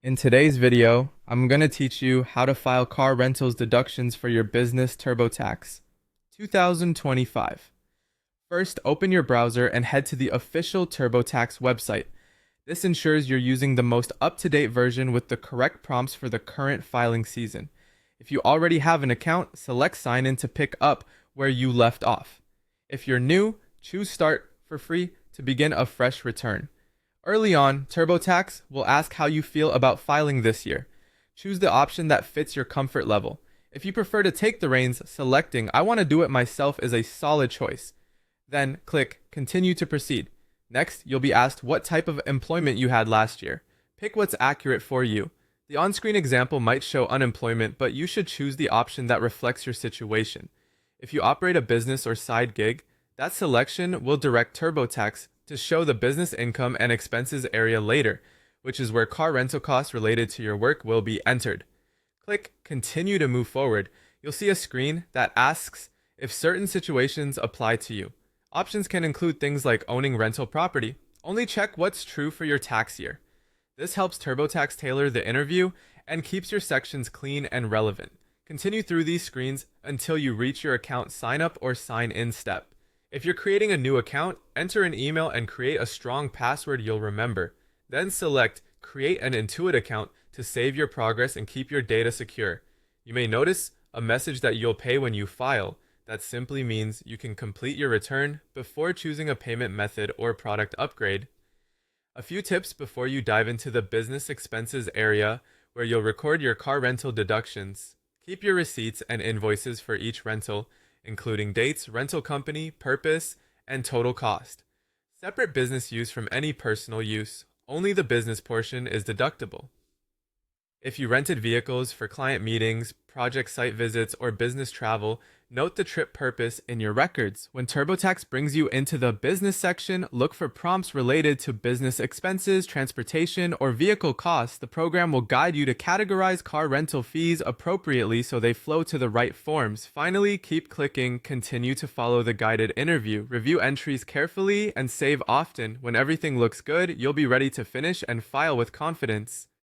In today's video, I'm going to teach you how to file car rentals deductions for your business TurboTax 2025. First, open your browser and head to the official TurboTax website. This ensures you're using the most up-to-date version with the correct prompts for the current filing season. If you already have an account, select Sign In to pick up where you left off. If you're new, choose Start for free to begin a fresh return. Early on, TurboTax will ask how you feel about filing this year. Choose the option that fits your comfort level. If you prefer to take the reins, selecting I want to do it myself is a solid choice. Then click Continue to proceed. Next, you'll be asked what type of employment you had last year. Pick what's accurate for you. The on-screen example might show unemployment, but you should choose the option that reflects your situation. If you operate a business or side gig, that selection will direct TurboTax to show the business income and expenses area later, which is where car rental costs related to your work will be entered. Click Continue to move forward. You'll see a screen that asks if certain situations apply to you. Options can include things like owning rental property. Only check what's true for your tax year. This helps TurboTax tailor the interview and keeps your sections clean and relevant. Continue through these screens until you reach your account sign up or sign in step. If you're creating a new account, enter an email and create a strong password you'll remember. Then select Create an Intuit account to save your progress and keep your data secure. You may notice a message that you'll pay when you file. That simply means you can complete your return before choosing a payment method or product upgrade. A few tips before you dive into the business expenses area where you'll record your car rental deductions. Keep your receipts and invoices for each rental, including dates, rental company, purpose, and total cost. Separate business use from any personal use. Only the business portion is deductible. If you rented vehicles for client meetings, project site visits, or business travel, note the trip purpose in your records. When TurboTax brings you into the business section, look for prompts related to business expenses, transportation, or vehicle costs. The program will guide you to categorize car rental fees appropriately so they flow to the right forms. Finally, keep clicking Continue to follow the guided interview. Review entries carefully and save often. When everything looks good, you'll be ready to finish and file with confidence.